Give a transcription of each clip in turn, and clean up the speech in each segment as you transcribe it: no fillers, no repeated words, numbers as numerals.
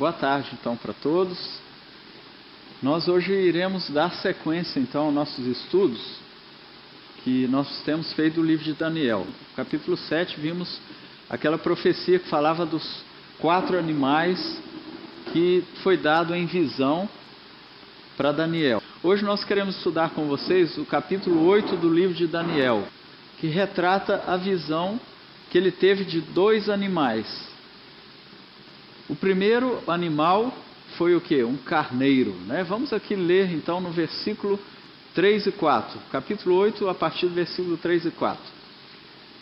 Boa tarde, então, para todos. Nós hoje iremos dar sequência, então, aos nossos estudos que nós temos feito do livro de Daniel. No capítulo 7, vimos aquela profecia que falava dos 4 animais que foi dado em visão para Daniel. Hoje nós queremos estudar com vocês o capítulo 8 do livro de Daniel, que retrata a visão que ele teve de 2 animais. O primeiro animal foi o quê? Um carneiro, né? Vamos aqui ler então no versículo 3 e 4, capítulo 8, a partir do versículo 3 e 4.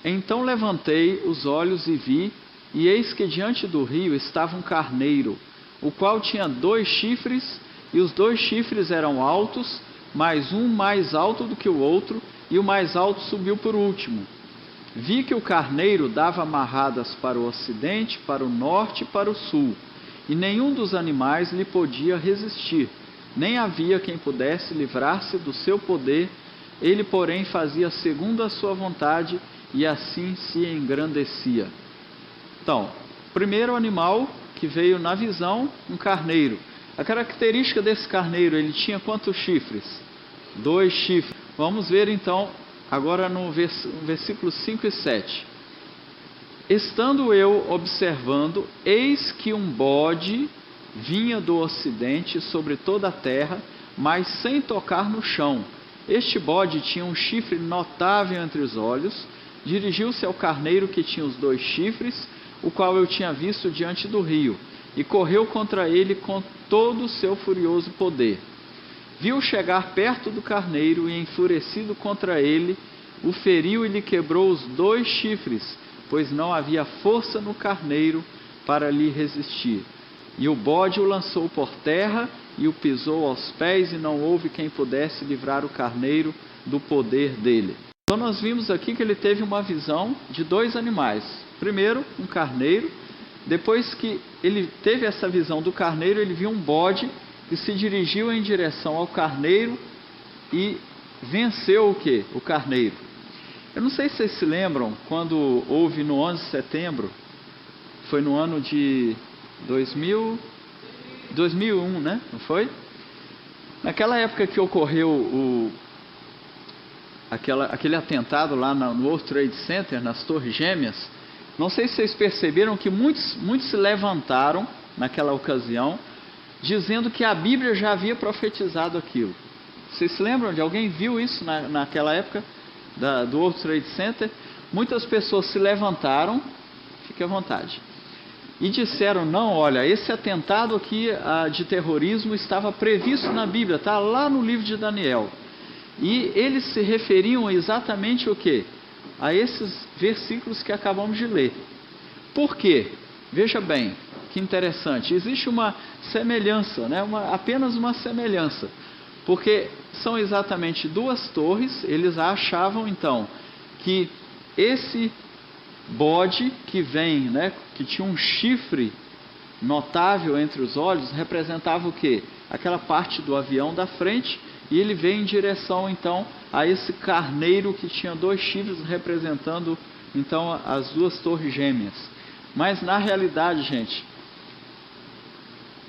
Então levantei os olhos e vi, e eis que diante do rio estava um carneiro, o qual tinha 2 chifres, e os 2 chifres eram altos, mas um mais alto do que o outro, e o mais alto subiu por último. Vi que o carneiro dava amarradas para o ocidente, para o norte e para o sul, e nenhum dos animais lhe podia resistir, nem havia quem pudesse livrar-se do seu poder. Ele, porém, fazia segundo a sua vontade, e assim se engrandecia. Então, primeiro animal que veio na visão, um carneiro. A característica desse carneiro, ele tinha quantos chifres? 2 chifres. Vamos ver então agora no versículo 5 e 7. Estando eu observando, eis que um bode vinha do ocidente sobre toda a terra, mas sem tocar no chão. Este bode tinha um chifre notável entre os olhos. Dirigiu-se ao carneiro que tinha os 2 chifres, o qual eu tinha visto diante do rio, e correu contra ele com todo o seu furioso poder. Viu chegar perto do carneiro e, enfurecido contra ele, o feriu e lhe quebrou os 2 chifres, pois não havia força no carneiro para lhe resistir. E o bode o lançou por terra e o pisou aos pés, e não houve quem pudesse livrar o carneiro do poder dele. Então nós vimos aqui que ele teve uma visão de 2 animais. Primeiro, um carneiro. Depois que ele teve essa visão do carneiro, ele viu um bode que se dirigiu em direção ao carneiro e venceu o quê? O carneiro. Eu não sei se vocês se lembram, quando houve no 11 de setembro, foi no ano de 2001, né? Não foi? Naquela época que ocorreu aquele atentado lá no World Trade Center, nas Torres Gêmeas, não sei se vocês perceberam que muitos se levantaram naquela ocasião, dizendo que a Bíblia já havia profetizado aquilo. Vocês se lembram de alguém viu isso naquela época do World Trade Center? Muitas pessoas se levantaram, fique à vontade, e disseram, não, olha, esse atentado aqui de terrorismo estava previsto na Bíblia, está lá no livro de Daniel. E eles se referiam exatamente o quê? A esses versículos que acabamos de ler. Por quê? Veja bem, que interessante, existe uma semelhança, né? Apenas uma semelhança, porque são exatamente 2 torres. Eles achavam então que esse bode que vem, né, que tinha um chifre notável entre os olhos, representava o quê? Aquela parte do avião da frente, e ele vem em direção então a esse carneiro que tinha 2 chifres, representando então as 2 torres gêmeas. Mas na realidade, gente,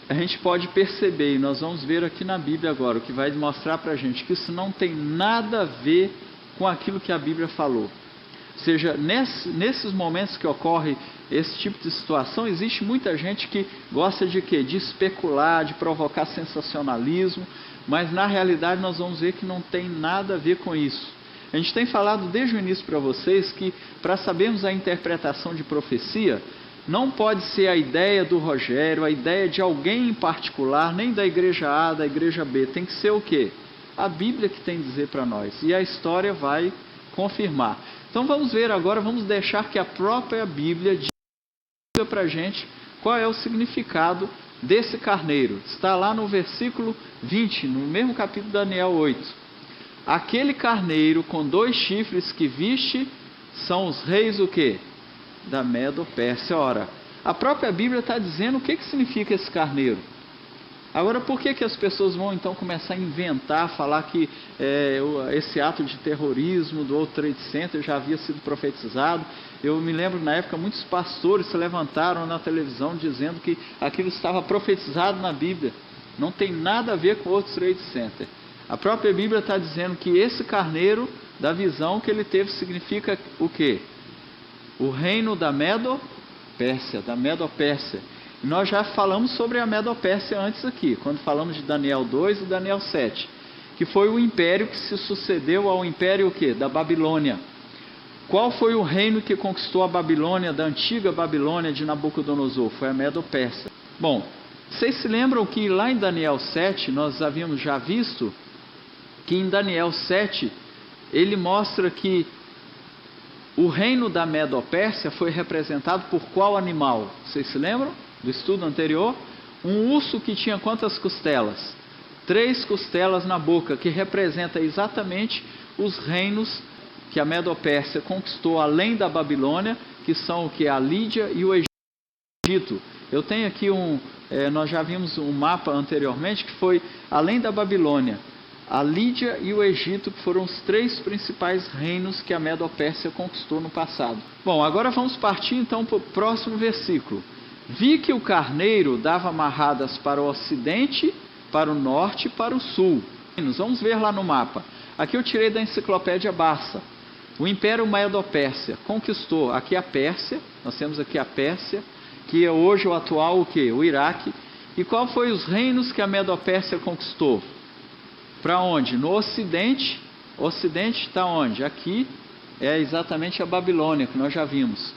a gente pode perceber, e nós vamos ver aqui na Bíblia agora, o que vai mostrar para a gente que isso não tem nada a ver com aquilo que a Bíblia falou. Ou seja, nesses momentos que ocorre esse tipo de situação, existe muita gente que gosta de quê? De especular, de provocar sensacionalismo, mas na realidade nós vamos ver que não tem nada a ver com isso. A gente tem falado desde o início para vocês que, para sabermos a interpretação de profecia, não pode ser a ideia do Rogério, a ideia de alguém em particular, nem da igreja A, da igreja B. Tem que ser o quê? A Bíblia que tem a dizer para nós. E a história vai confirmar. Então vamos ver agora, vamos deixar que a própria Bíblia diga para a gente qual é o significado desse carneiro. Está lá no versículo 20, no mesmo capítulo de Daniel 8. Aquele carneiro com 2 chifres que viste são os reis o quê? Da Medo-Pérsia. Ora, a própria Bíblia está dizendo o que significa esse carneiro. Agora, por que as pessoas vão então começar a inventar, falar que esse ato de terrorismo do World Trade Center já havia sido profetizado? Eu me lembro na época muitos pastores se levantaram na televisão dizendo que aquilo estava profetizado na Bíblia. Não tem nada a ver com o World Trade Center. A própria Bíblia está dizendo que esse carneiro, da visão que ele teve, significa o quê? O reino da Medo-Pérsia, E nós já falamos sobre a Medo-Pérsia antes aqui, quando falamos de Daniel 2 e Daniel 7, que foi o império que se sucedeu ao império o quê? Da Babilônia. Qual foi o reino que conquistou a Babilônia, da antiga Babilônia de Nabucodonosor? Foi a Medo-Pérsia. Bom, vocês se lembram que lá em Daniel 7, nós havíamos já visto que em Daniel 7, ele mostra que o reino da Medo-Pérsia foi representado por qual animal? Vocês se lembram do estudo anterior? Um urso que tinha quantas costelas? 3 costelas na boca, que representa exatamente os reinos que a Medo-Pérsia conquistou além da Babilônia, que são o que? A Lídia e o Egito. Eu tenho aqui nós já vimos um mapa anteriormente que foi além da Babilônia, a Lídia e o Egito, que foram os 3 principais reinos que a Medo-Pérsia conquistou no passado. Bom, agora vamos partir então para o próximo versículo. Vi que o carneiro dava amarradas para o ocidente, para o norte e para o sul. Vamos ver lá no mapa. Aqui eu tirei da enciclopédia Barça. O Império Medo-Pérsia conquistou aqui a Pérsia, nós temos aqui a Pérsia, que é hoje o atual o quê? O Iraque. E qual foi os reinos que a Medo-Pérsia conquistou? Para onde? No ocidente. O ocidente está onde? Aqui é exatamente a Babilônia, que nós já vimos.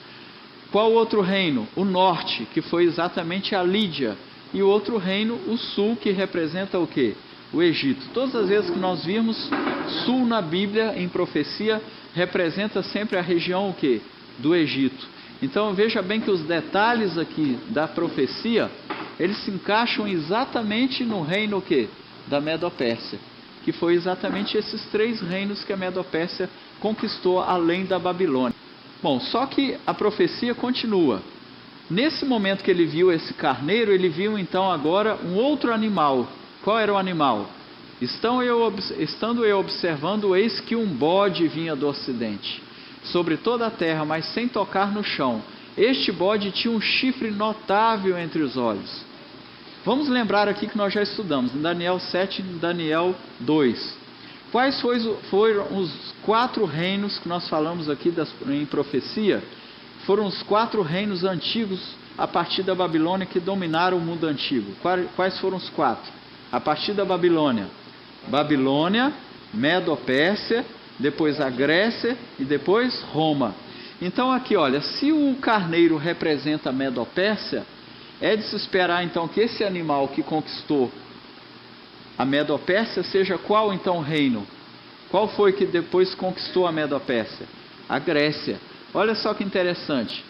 Qual outro reino? O norte, que foi exatamente a Lídia. E o outro reino, o sul, que representa o quê? O Egito. Todas as vezes que nós vimos sul na Bíblia, em profecia, representa sempre a região o quê? Do Egito. Então veja bem que os detalhes aqui da profecia, eles se encaixam exatamente no reino o quê? Da Medo-Pérsia, que foi exatamente esses 3 reinos que a Medo-Pérsia conquistou além da Babilônia. Bom, só que a profecia continua. Nesse momento que ele viu esse carneiro, ele viu então agora um outro animal. Qual era o animal? Estando eu observando, eis que um bode vinha do ocidente, sobre toda a terra, mas sem tocar no chão. Este bode tinha um chifre notável entre os olhos. Vamos lembrar aqui que nós já estudamos, em Daniel 7 e Daniel 2. Quais foram os 4 reinos que nós falamos aqui em profecia? Foram os 4 reinos antigos a partir da Babilônia que dominaram o mundo antigo. Quais foram os 4? A partir da Babilônia. Babilônia, Medo-Pérsia, depois a Grécia e depois Roma. Então aqui, olha, se o carneiro representa a Medo-Pérsia, é de se esperar então que esse animal que conquistou a Medo-Pérsia seja qual então reino? Qual foi que depois conquistou a Medo-Pérsia? A Grécia. Olha só que interessante.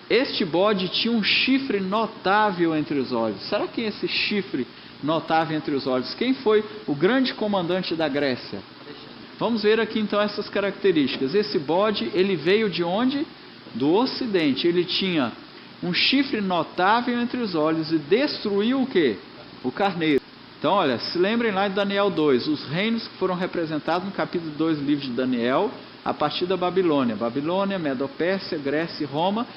Este bode tinha um chifre notável entre os olhos. Será que esse chifre notável entre os olhos? Quem foi o grande comandante da Grécia? Vamos ver aqui então essas características. Esse bode, ele veio de onde? Do ocidente. Ele tinha um chifre notável entre os olhos e destruiu o quê? O carneiro. Então, olha, se lembrem lá de Daniel 2, os reinos que foram representados no capítulo 2 do livro de Daniel, a partir da Babilônia. Babilônia, Medo-Pérsia, Grécia e Roma.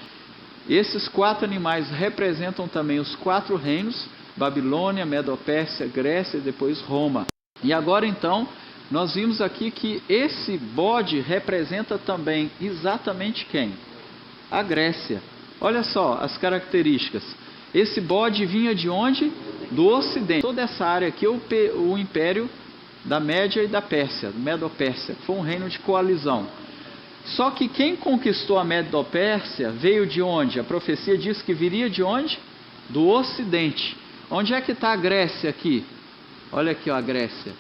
Esses 4 animais representam também os 4 reinos, Babilônia, Medo-Pérsia, Grécia e depois Roma. E agora então, nós vimos aqui que esse bode representa também exatamente quem? A Grécia. Olha só as características. Esse bode vinha de onde? Do ocidente. Toda essa área aqui é o império da Média e da Pérsia, Medo-Pérsia. Foi um reino de coalizão. Só que quem conquistou a Medo-Pérsia veio de onde? A profecia diz que viria de onde? Do ocidente. Onde é que está a Grécia aqui? Olha aqui ó, a Grécia.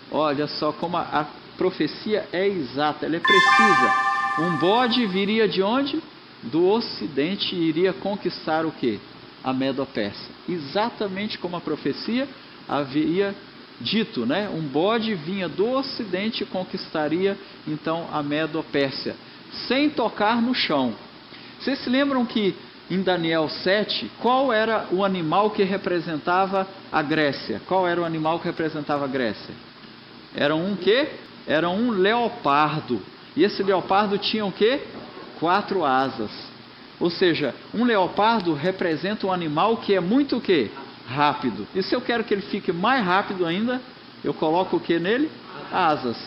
Olha só como a profecia é exata, ela é precisa. Um bode viria de onde? Do ocidente e iria conquistar o quê? A Medo-Pérsia. Exatamente como a profecia havia dito, né? Um bode vinha do ocidente e conquistaria então a Medo-Pérsia, sem tocar no chão. Vocês se lembram que em Daniel 7, qual era o animal que representava a Grécia? Qual era o animal que representava a Grécia? Era um quê? Era um leopardo. E esse leopardo tinha o quê? 4 asas. Ou seja, um leopardo representa um animal que é muito o quê? Rápido. E se eu quero que ele fique mais rápido ainda, eu coloco o que nele? Asas.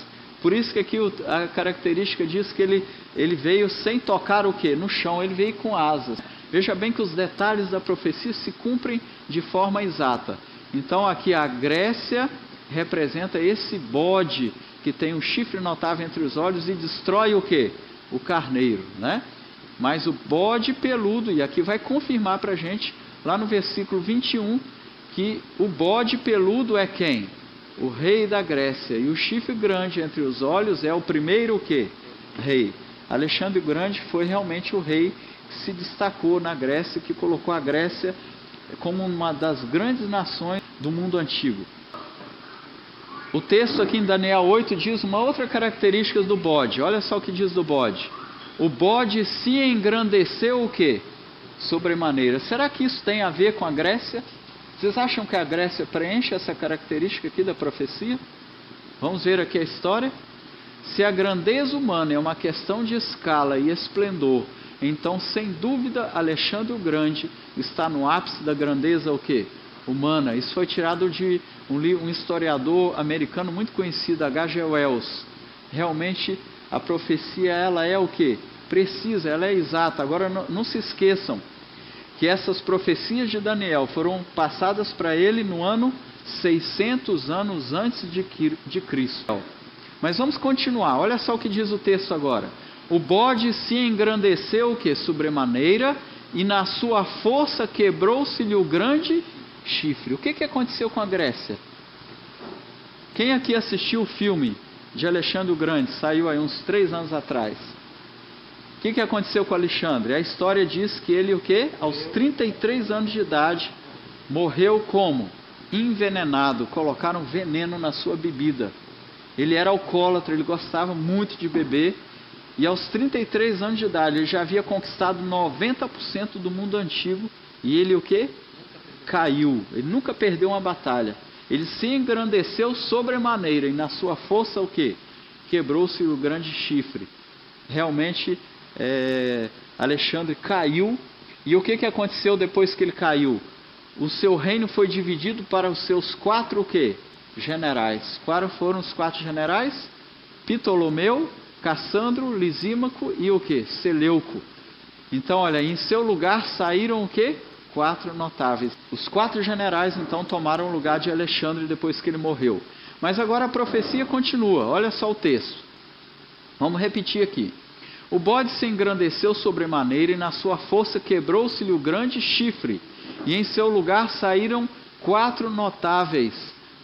Por isso que aqui a característica diz que ele veio sem tocar o que? No chão, ele veio com asas. Veja bem que os detalhes da profecia se cumprem de forma exata. Então aqui a Grécia representa esse bode que tem um chifre notável entre os olhos e destrói o que? O carneiro, né? Mas o bode peludo, e aqui vai confirmar para a gente, lá no versículo 21, que o bode peludo é quem? O rei da Grécia. E o chifre grande entre os olhos é o primeiro o quê? Rei. Alexandre o Grande foi realmente o rei que se destacou na Grécia, que colocou a Grécia como uma das grandes nações do mundo antigo. O texto aqui em Daniel 8 diz uma outra característica do bode. Olha só o que diz do bode. O bode se engrandeceu o quê? Sobremaneira. Será que isso tem a ver com a Grécia? Vocês acham que a Grécia preenche essa característica aqui da profecia? Vamos ver aqui a história. Se a grandeza humana é uma questão de escala e esplendor, então sem dúvida Alexandre o Grande está no ápice da grandeza o quê? Humana. Isso foi tirado de um historiador americano muito conhecido, H.G. Wells. Realmente a profecia ela é o quê? Precisa, ela é exata. Agora não se esqueçam que essas profecias de Daniel foram passadas para ele no ano 600 anos antes de Cristo. Mas vamos continuar, olha só o que diz o texto agora. O bode se engrandeceu o que? Sobremaneira, e na sua força quebrou-se-lhe o grande chifre. O que aconteceu com a Grécia? Quem aqui assistiu o filme de Alexandre o Grande? Saiu aí uns 3 anos atrás. O que aconteceu com Alexandre? A história diz que ele o quê? Aos 33 anos de idade, morreu como? Envenenado. Colocaram veneno na sua bebida. Ele era alcoólatra, ele gostava muito de beber. E aos 33 anos de idade, ele já havia conquistado 90% do mundo antigo. E ele o quê? Caiu. Ele nunca perdeu uma batalha. Ele se engrandeceu sobremaneira. E na sua força o quê? Quebrou-se o grande chifre. Realmente, Alexandre caiu. E o que aconteceu depois que ele caiu? O seu reino foi dividido para os seus 4 o quê? Generais. Quais foram os 4 generais? Ptolomeu, Cassandro, Lisímaco e o que? Seleuco. Então, olha, em seu lugar saíram o que? 4 notáveis. Os 4 generais, então, tomaram o lugar de Alexandre depois que ele morreu. Mas agora a profecia continua. Olha só o texto. Vamos repetir aqui. O bode se engrandeceu sobremaneira e na sua força quebrou-se-lhe o grande chifre. E em seu lugar saíram 4 notáveis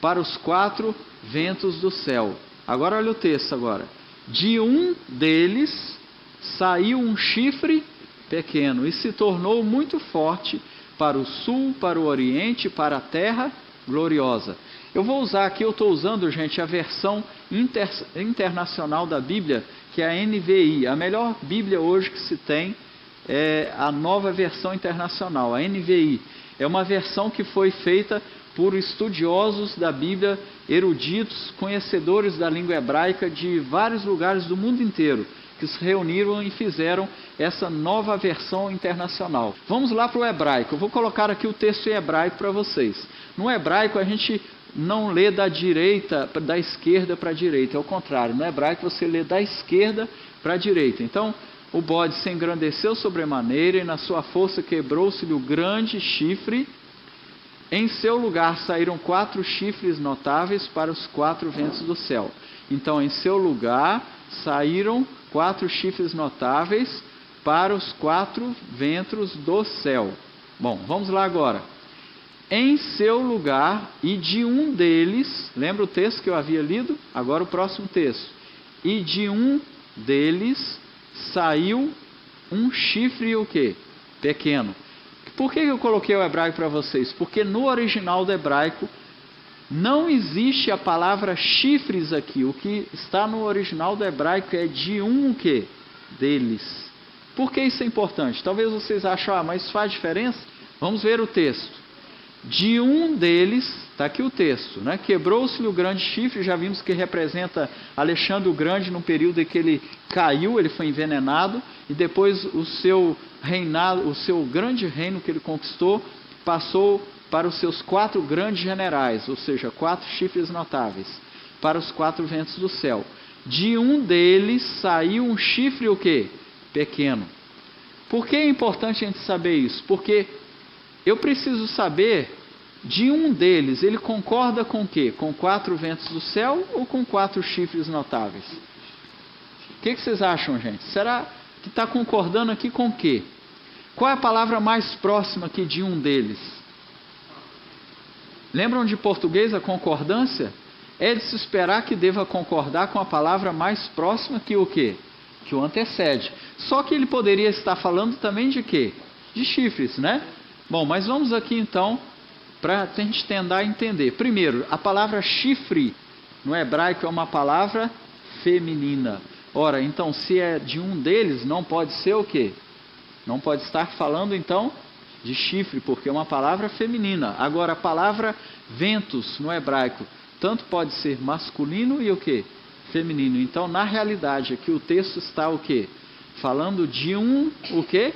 para os 4 ventos do céu. Agora olha o texto agora. De um deles saiu um chifre pequeno e se tornou muito forte para o sul, para o oriente, para a terra gloriosa. Eu vou usar aqui, eu estou usando, gente, a versão internacional da Bíblia, que é a NVI. A melhor Bíblia hoje que se tem é a nova versão internacional, a NVI. É uma versão que foi feita por estudiosos da Bíblia, eruditos, conhecedores da língua hebraica de vários lugares do mundo inteiro, que se reuniram e fizeram essa nova versão internacional. Vamos lá para o hebraico. Eu vou colocar aqui o texto em hebraico para vocês. No hebraico a gente não lê da esquerda para a direita, é o contrário. No hebraico você lê da esquerda para a direita. Então, o bode se engrandeceu sobremaneira e na sua força quebrou-se-lhe o grande chifre. Em seu lugar saíram 4 chifres notáveis para os 4 ventos do céu. Então, em seu lugar saíram 4 chifres notáveis para os 4 ventos do céu. Bom, vamos lá agora. Em seu lugar, e de um deles, lembra o texto que eu havia lido? Agora o próximo texto. E de um deles saiu um chifre o quê? Pequeno. Por que eu coloquei o hebraico para vocês? Porque no original do hebraico não existe a palavra chifres aqui. O que está no original do hebraico é de um o quê? Deles. Por que isso é importante? Talvez vocês achem, mas isso faz diferença? Vamos ver o texto. De um deles, está aqui o texto, né? Quebrou-se-lhe o grande chifre, já vimos que representa Alexandre o Grande no período em que ele caiu, ele foi envenenado, e depois o seu reinado, o seu grande reino que ele conquistou, passou para os seus 4 grandes generais, ou seja, 4 chifres notáveis, para os 4 ventos do céu. De um deles saiu um chifre o quê? Pequeno. Por que é importante a gente saber isso? Porque eu preciso saber, de um deles, ele concorda com o quê? Com 4 ventos do céu ou com 4 chifres notáveis? O que vocês acham, gente? Será que está concordando aqui com o quê? Qual é a palavra mais próxima aqui de um deles? Lembram de português a concordância? É de se esperar que deva concordar com a palavra mais próxima que o quê? Que o antecede. Só que ele poderia estar falando também de quê? De chifres, né? Bom, mas vamos aqui então, para a gente tentar entender. Primeiro, a palavra chifre no hebraico é uma palavra feminina. Ora, então, se é de um deles, não pode ser o quê? Não pode estar falando então de chifre, porque é uma palavra feminina. Agora, a palavra ventos no hebraico, tanto pode ser masculino e o quê? Feminino. Então, na realidade, aqui o texto está o quê? Falando de um, o quê?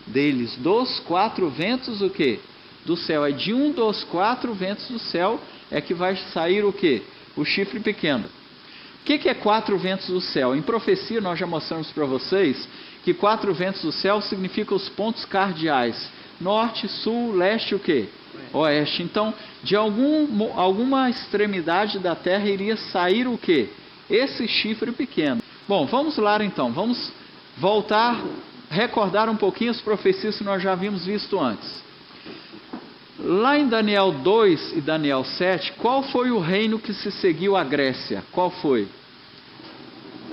Deles, dos 4 ventos, o quê? Do céu. É de um dos 4 ventos do céu é que vai sair o quê? O chifre pequeno. O que é 4 ventos do céu? Em profecia nós já mostramos para vocês que 4 ventos do céu significam os pontos cardeais. Norte, sul, leste, o quê? Oeste. Então, de alguma extremidade da terra iria sair o quê? Esse chifre pequeno. Bom, vamos lá então. Vamos voltar, recordar um pouquinho as profecias que nós já havíamos visto antes. Lá em Daniel 2 e Daniel 7, qual foi o reino que se seguiu à Grécia? Qual foi?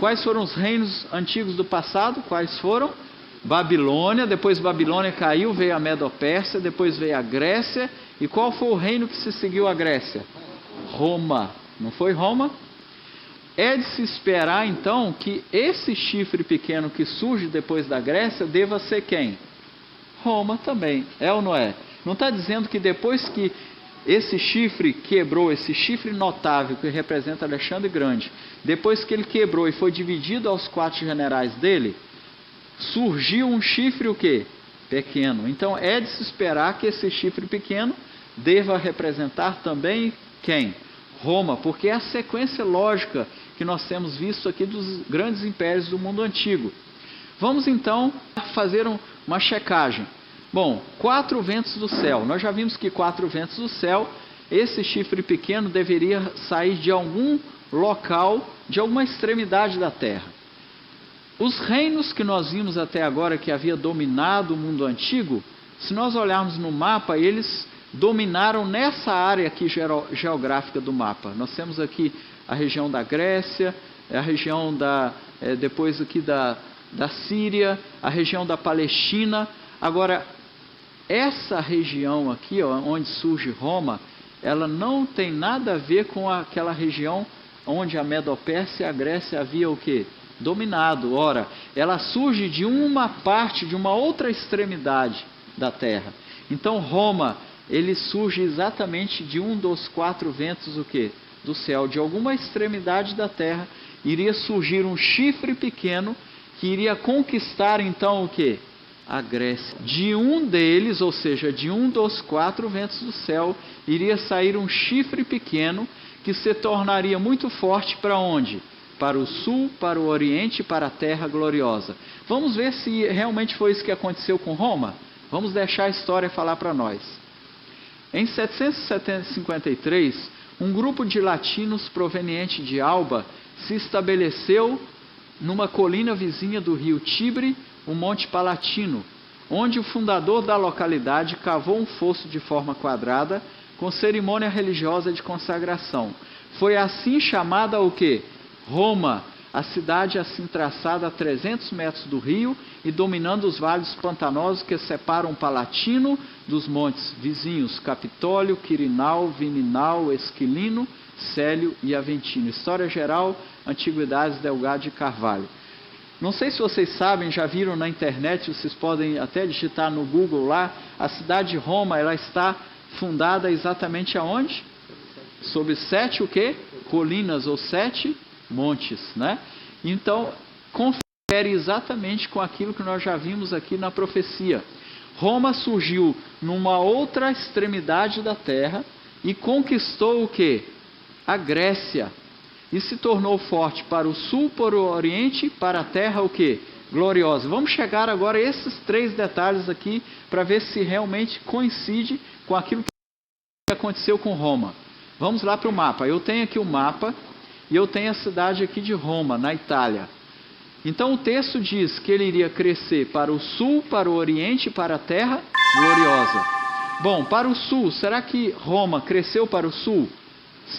Quais foram os reinos antigos do passado? Quais foram? Babilônia, depois Babilônia caiu, veio a Medo-Pérsia, depois veio a Grécia. E qual foi o reino que se seguiu à Grécia? Roma. Não foi Roma? É de se esperar então que esse chifre pequeno que surge depois da Grécia deva ser quem? Roma também. É ou não é? Não está dizendo que depois que esse chifre quebrou, esse chifre notável que representa Alexandre Grande, depois que ele quebrou e foi dividido aos 4 generais dele, surgiu um chifre o quê? Pequeno. Então é de se esperar que esse chifre pequeno deva representar também quem? Roma, porque é a sequência lógica que nós temos visto aqui dos grandes impérios do mundo antigo. Vamos então fazer uma checagem. Bom, 4 ventos do céu. Nós já vimos que 4 ventos do céu, esse chifre pequeno deveria sair de algum local, de alguma extremidade da terra. Os reinos que nós vimos até agora que havia dominado o mundo antigo, se nós olharmos no mapa, eles dominaram nessa área aqui geográfica do mapa. Nós temos aqui a região da Grécia, a região depois aqui da Síria, a região da Palestina. Agora, essa região aqui, ó, onde surge Roma, ela não tem nada a ver com aquela região onde a Medo-Pérsia e a Grécia havia o quê? Dominado. Ora, ela surge de uma parte, de uma outra extremidade da terra. Então Roma, ele surge exatamente de um dos 4 ventos o quê? Do céu. De alguma extremidade da terra iria surgir um chifre pequeno que iria conquistar então o quê? A Grécia. De um deles, ou seja, de um dos 4 ventos do céu, iria sair um chifre pequeno que se tornaria muito forte para onde? Para o sul, para o oriente e para a terra gloriosa. Vamos ver se realmente foi isso que aconteceu com Roma? Vamos deixar a história falar para nós. Em 753, um grupo de latinos proveniente de Alba se estabeleceu numa colina vizinha do rio Tibre, o Monte Palatino, onde o fundador da localidade cavou um fosso de forma quadrada com cerimônia religiosa de consagração. Foi assim chamada o quê? Roma, a cidade assim traçada a 300 metros do rio e dominando os vales pantanosos que separam o Palatino dos montes vizinhos Capitólio, Quirinal, Viminal, Esquilino, Célio e Aventino. História geral, Antiguidades, Delgado de Carvalho. Não sei se vocês sabem, já viram na internet, vocês podem até digitar no Google lá, a cidade de Roma, ela está fundada exatamente aonde? Sobre 7 o quê? Colinas ou 7 montes, né? Então, confere exatamente com aquilo que nós já vimos aqui na profecia. Roma surgiu numa outra extremidade da terra e conquistou o quê? A Grécia. E se tornou forte para o sul, para o oriente, para a terra o quê? Gloriosa. Vamos chegar agora a esses 3 detalhes aqui para ver se realmente coincide com aquilo que aconteceu com Roma. Vamos lá para o mapa. Eu tenho aqui o mapa e eu tenho a cidade aqui de Roma, na Itália. Então o texto diz que ele iria crescer para o sul, para o oriente, para a terra gloriosa. Bom, para o sul, será que Roma cresceu para o sul?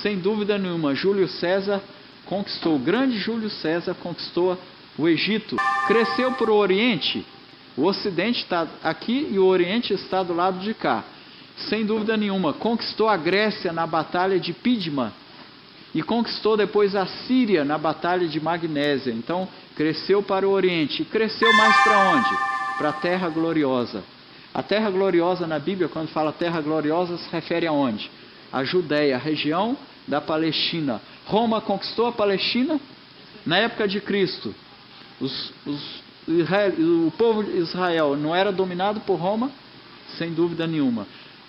Sem dúvida nenhuma, Júlio César conquistou, o grande Júlio César conquistou o Egito. Cresceu para o oriente, o ocidente está aqui e o oriente está do lado de cá. Sem dúvida nenhuma, conquistou a Grécia na batalha de Pídima e conquistou depois a Síria na batalha de Magnésia. Então, cresceu para o oriente. E cresceu mais para onde? Para a Terra Gloriosa. A Terra Gloriosa na Bíblia, quando fala Terra Gloriosa, se refere a onde? A Judéia, a região da Palestina. Roma conquistou a Palestina na época de Cristo. O povo de Israel não era dominado por Roma? Sem dúvida nenhuma.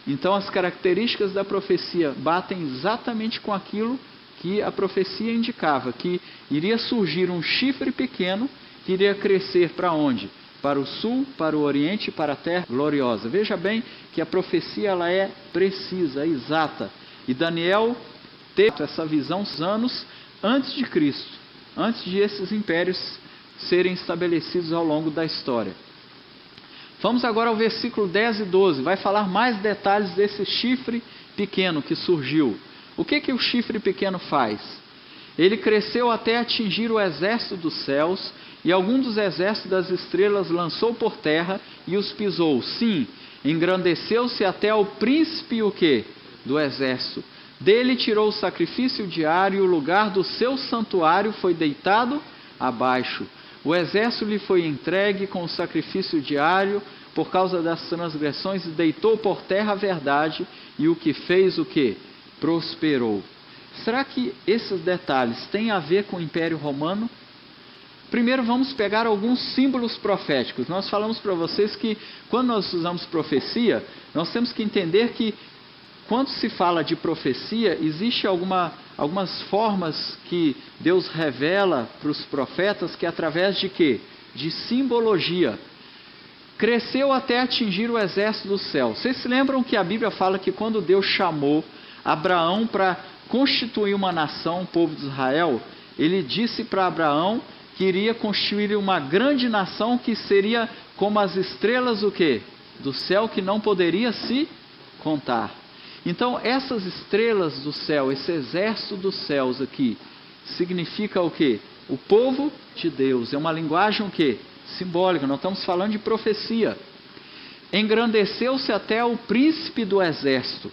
Então as características da profecia batem exatamente com aquilo que a profecia indicava, que iria surgir um chifre pequeno que iria crescer para onde? Para o sul, para o oriente e para a terra gloriosa. Veja bem que a profecia ela é precisa, exata. E Daniel teve essa visão anos antes de Cristo, antes de esses impérios serem estabelecidos ao longo da história. Vamos agora ao versículo 10 e 12, vai falar mais detalhes desse chifre pequeno que surgiu. O que o chifre pequeno faz? Ele cresceu até atingir o exército dos céus, e algum dos exércitos das estrelas lançou por terra e os pisou. Sim, engrandeceu-se até ao príncipe o quê? Do exército. Dele tirou o sacrifício diário, e o lugar do seu santuário foi deitado abaixo. O exército lhe foi entregue com o sacrifício diário por causa das transgressões e deitou por terra a verdade, e o que fez o quê? Prosperou. Será que esses detalhes têm a ver com o Império Romano? Primeiro vamos pegar alguns símbolos proféticos. Nós falamos para vocês que quando nós usamos profecia, nós temos que entender que quando se fala de profecia, existe algumas formas que Deus revela para os profetas, que é através de quê? De simbologia. Cresceu até atingir o exército do céu. Vocês se lembram que a Bíblia fala que quando Deus chamou Abraão para constituir uma nação, o povo de Israel, ele disse para Abraão que iria constituir uma grande nação que seria como as estrelas o quê? Do céu, que não poderia se contar. Então essas estrelas do céu, esse exército dos céus aqui, significa o quê? O povo de Deus. É uma linguagem o quê? Simbólica. Nós estamos falando de profecia. Engrandeceu-se até o príncipe do exército.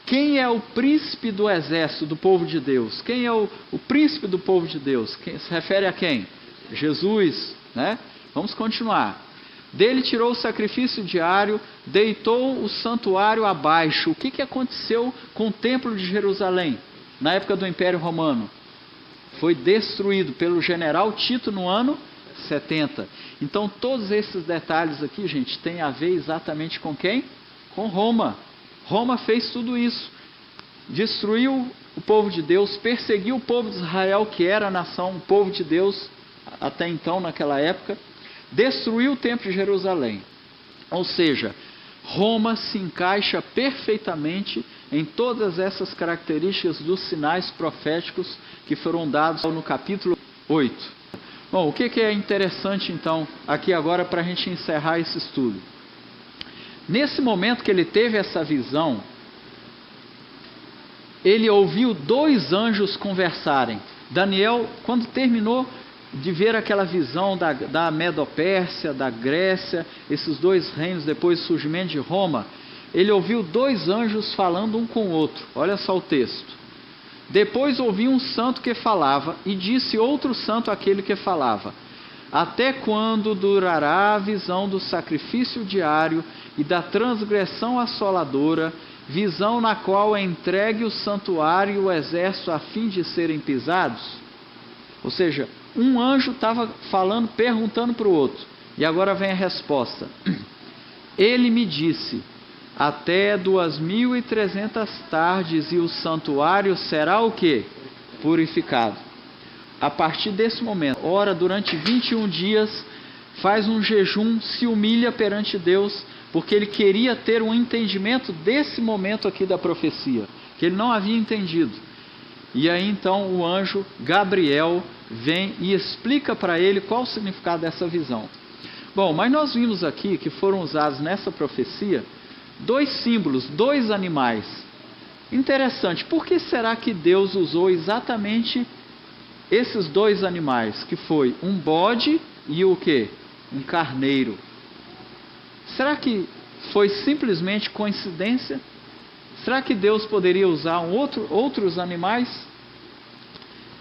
Quem é o príncipe do exército do povo de Deus? Quem é o príncipe do povo de Deus? Quem se refere a quem? Jesus, né? Vamos continuar. Dele tirou o sacrifício diário, deitou o santuário abaixo. O que aconteceu com o templo de Jerusalém na época do Império Romano? Foi destruído pelo general Tito no ano 70. Então todos esses detalhes aqui, gente, tem a ver exatamente com quem? Com Roma. Roma fez tudo isso. Destruiu o povo de Deus, perseguiu o povo de Israel, que era a nação, o povo de Deus até então, naquela época. Destruiu o templo de Jerusalém. Ou seja, Roma se encaixa perfeitamente em todas essas características dos sinais proféticos que foram dados no capítulo 8. Bom, o que é interessante então, aqui agora para a gente encerrar esse estudo? Nesse momento que ele teve essa visão, ele ouviu 2 anjos conversarem. Daniel, quando terminou de ver aquela visão da Medopérsia, da Grécia, esses 2 reinos depois do surgimento de Roma, ele ouviu 2 anjos falando um com o outro. Olha só o texto. Depois ouviu um santo que falava, e disse outro santo àquele que falava: até quando durará a visão do sacrifício diário e da transgressão assoladora, visão na qual é entregue o santuário e o exército a fim de serem pisados? Ou seja, um anjo estava falando, perguntando para o outro, e agora vem a resposta. Ele me disse: até 2.300 tardes e o santuário será o quê? Purificado. A partir desse momento, ora durante 21 dias, faz um jejum, se humilha perante Deus, porque ele queria ter um entendimento desse momento aqui da profecia, que ele não havia entendido. E aí então o anjo Gabriel vem e explica para ele qual o significado dessa visão. Bom, mas nós vimos aqui que foram usados nessa profecia 2 símbolos, 2 animais. Interessante, por que será que Deus usou exatamente esses 2 animais? Que foi um bode e o quê? Um carneiro. Será que foi simplesmente coincidência? Será que Deus poderia usar outros animais?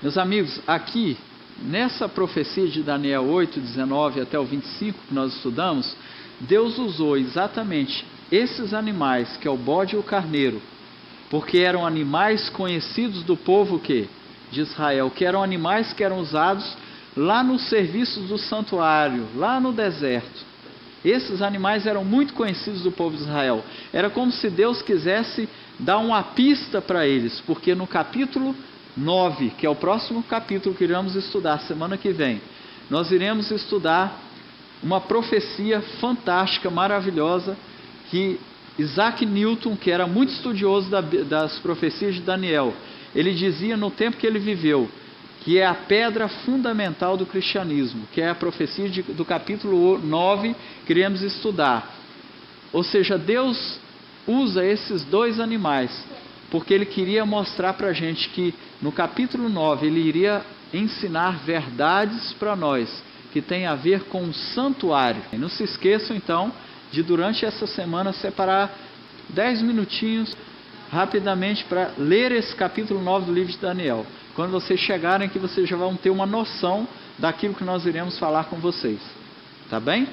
Meus amigos, aqui, nessa profecia de Daniel 8, 19 até o 25 que nós estudamos, Deus usou exatamente esses animais, que é o bode e o carneiro, porque eram animais conhecidos do povo de Israel, que eram animais que eram usados lá nos serviços do santuário, lá no deserto. Esses animais eram muito conhecidos do povo de Israel. Era como se Deus quisesse dar uma pista para eles, porque no capítulo 9, que é o próximo capítulo que iremos estudar semana que vem, nós iremos estudar uma profecia fantástica, maravilhosa, que Isaac Newton, que era muito estudioso das profecias de Daniel, ele dizia no tempo que ele viveu, que é a pedra fundamental do cristianismo, que é a profecia do capítulo 9 que iremos estudar. Ou seja, Deus usa esses 2 animais, porque ele queria mostrar para a gente que no capítulo 9 ele iria ensinar verdades para nós, que tem a ver com o santuário. E não se esqueçam então de durante essa semana separar 10 minutinhos rapidamente para ler esse capítulo 9 do livro de Daniel. Quando vocês chegarem aqui, vocês já vão ter uma noção daquilo que nós iremos falar com vocês. Tá bem?